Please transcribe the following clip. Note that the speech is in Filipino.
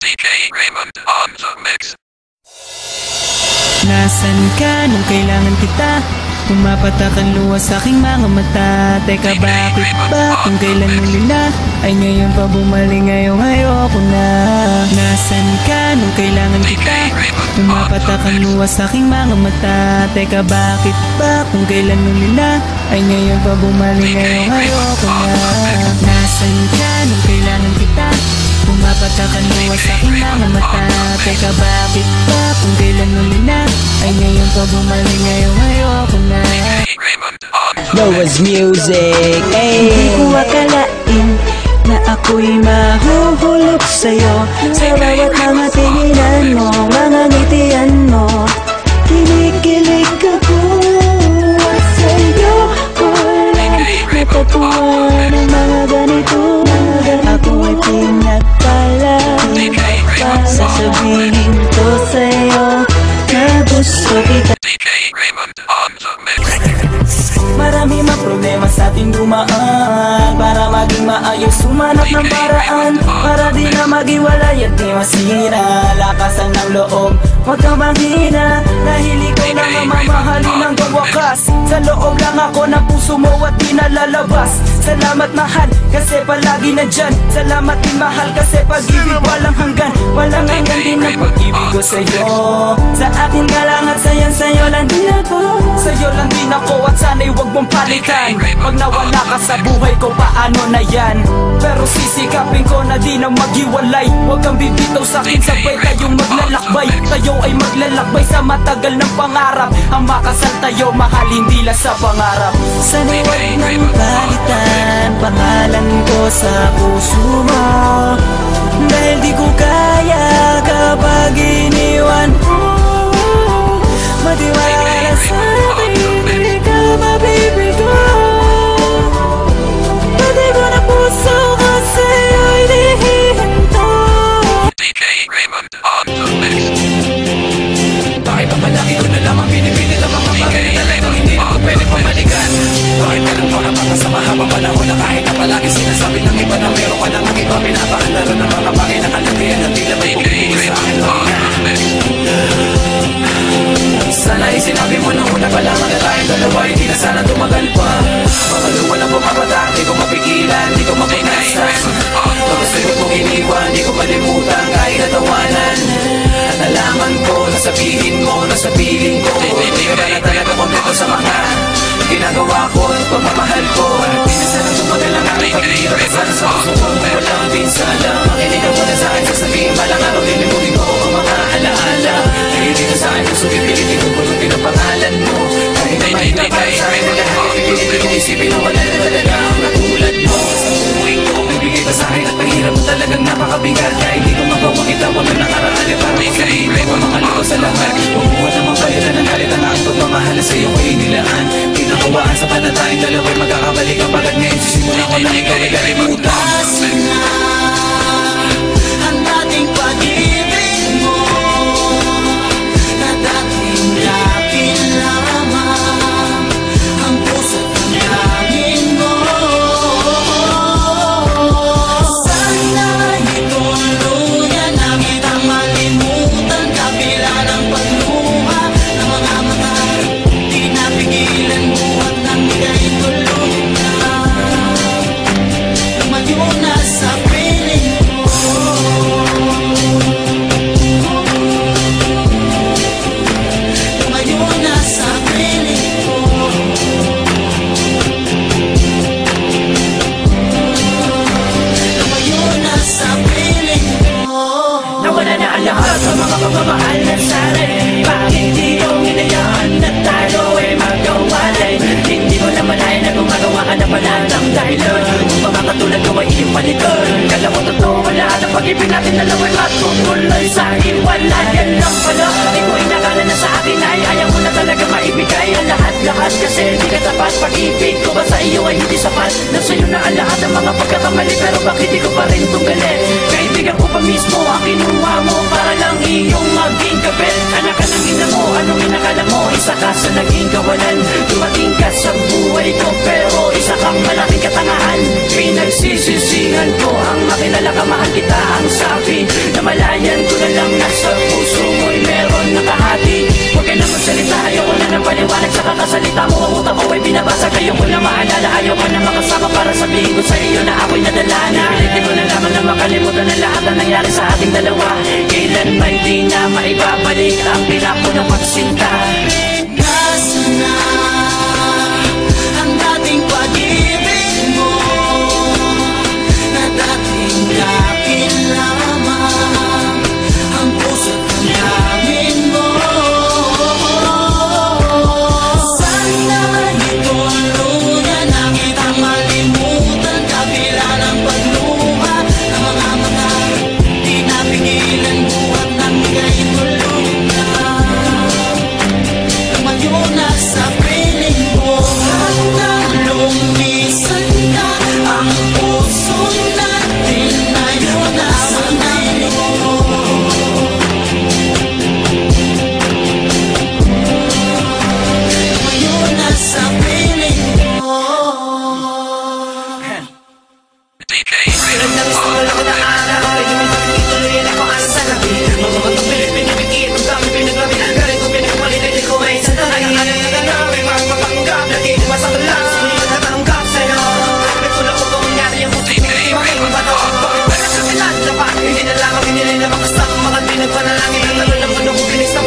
DJ Raymond on the mix. Nasaan ka nung kailangan kita? Pumapatak ang luha sa aking mga mata. Teka, bakit ba kung kailan huli na ay ngayon pa bumalik, ngayong ayoko na. Nasaan ka nung kailangan kita? Pumapatak ang luha sa aking mga mata. Teka, bakit ba kung kailan huli na ay ngayon pa bumalik, ngayong ayoko na. Nasaan ka nung kailangan kita? Pumapatak ang luha sa aking mga mata. Teka, bakit ba kung kailan huli na ay ngayon pa bumalik, ngayong ayoko na. Noah's music, ay. Hindi ko akalain na ako'y mahuhulog sa'yo. Sa bawat mga tinginan mo, mga ngitian mo, kinikilig ako. Sa'yo ko lang natatuwa ng mga ganito. Ako ay pinagpala, sasabihin ko sa'yo na gusto kita. Marami mang problema sa ating dumaan, para maging maayos sumanap ng paraan, para di na maghiwalay at di masira. Lakasan ng loob, huwag kang manghina, dahil ikaw lang ang mamahalin hanggang wakas. Sa loob lang ako ng puso mo at di nalalabas. Salamat mahal, kasi palagi nandyan. Salamat din mahal, kasi pag-ibig walang hanggan. Walang hanggan din ang pag-ibig ko sa'yo. Sa akin ka lang at sa'yo lang din ako. Sa'yo lang din ako at sana'y huwag mong palitan. Pag nawala ka sa buhay ko, paano na yan? Pero sisikapin ko na di na maghiwalay. Huwag kang bibitaw sa'kin, sabay tayong maglalakbay. Tayo ay maglalakbay sa matagal ng pangarap. Ang makasal tayo, mahal, hindi lang sa pangarap. Sana'y huwag nang palitan pangalan ko sa puso mo, dahil di ko kaya kapag iniwan mo. Matiwala sa akin, hindi ka mabibig ko. Pati ko na puso ko sa'yo'y dihinto. DJ Raymond on the mix. Bakit ang malaki ko na lamang binipilit ang mga bagay na talagang hindi na ko pwede pamalikan? Bakit ka lang pakapaka sa mahabang panahon na kahit na palagi sinasabi ng iba na meron ka ng iba, pinapakalaro ng mga bagay na kalagyan na tila may pumipili sa akin lang yan. Sana sinabi mo nung una pa lamang na tayong dalawa, hindi na sana tumagal pa. Mga luwa na pumapatak, di ko mapigilan, di ko mapinasan. Mga sagot mong iniwan, di ko malimutan kahit natawanan. At nalaman ko, nasabihin mo, nasa piling ko, di ka na talaga kompleto sa mga ginagawa ko at pagmamahal ko. Di na sana tumagal ang aming paghihirap, sana sa puso ko walang pinsala. Makinig ka muna sa akin, sasabihin balang araw lilimutin ko ang mga alaala. Kaya dito sa akin, gusto pipilitin ko pulutin ang pangalan mo. Kahit na mahirap para sa akin na lahat, pipilitin ko isipin na wala na talaga ang katulad mo. Sa buhay ko, nagbigay ka sa akin at mahirap mo talagang napakabigat. Kaya hindi ko magawang itawa na nakaraan ay parang sabihin ko ang mga luto sa lahat. Bumuha namang palitan ng galit ang aking pagmamahal sa iyo ko inilaan. Pinakawaan sa panatayong dalawa'y magkakabalik ang pagkat ngayon sisimulan ko na ikaw ay kalimutan. Ang dating pag-ibig mo na dating akin lamang, ang puso't ang langin mo. Sana'y tuluyan na kitang malimutan, kabila ng pagluha ng mga mata. Di napigilan mo at nang ika'y tulog na. Lumayo na sa piling mo. Lumayo na sa piling mo. Lumayo na sa piling mo. Nawala na ang lahat sa mga pagmamahal na sanay. Bakit di yung hinayaan na tayo ay magkawalay? Hindi mo naman ay na gumagawa ka na pala ng dahilan. Kung mga katulad ko ay iyong palitan, kala mo totoo wala na pag-ibig natin dalawa'y matutuloy sa iwalayan lang pala. Di ko inakala na sa akin ay ayaw mo na talaga maibigay ang lahat-lahat, kasi di ka tapat. Pag-ibig ko ba sa iyo ay hindi sapat? Nasa'yo na ang lahat ng mga pagkakamali, pero bakit di ko pa rin tunggalin? Kaibigan ko pa mismo ang kinuha mo para lang iyong maging kapit. Anak ka ng ina mo, anong inakala mo? Isa ka sa naging kawalan. Dumating ka sa buhay ko, pero isa kang malaking katangahan. Pinagsisisihan ko ang makilala ka, mahal kita ang sabi na malaya salita mo, ang utak ko ay binabasa. Kayo ko na maalala, ayaw ka na makasama para sabihin ko sa iyo na ako'y nadala na. Pilitin mo na lamang na makalimutan na lahat na nangyari sa ating dalawa. Kailan ba hindi na maibabalik ang pinako ng pagsinta? Nasaan na ang dating pag-ibig mo na dating akin lamang, ang puso't damdamin mo? Sana di tulungan na kitang malimutan, kabila ng pagluha ng mga di napigilan buhat ng bigay tulungan. Lumayo na sa piling mo hanggang lumisan na ang puso natin ngayon na sa nilo. Lumayo na sa piling mo. DJ Raymond on the mix. Sa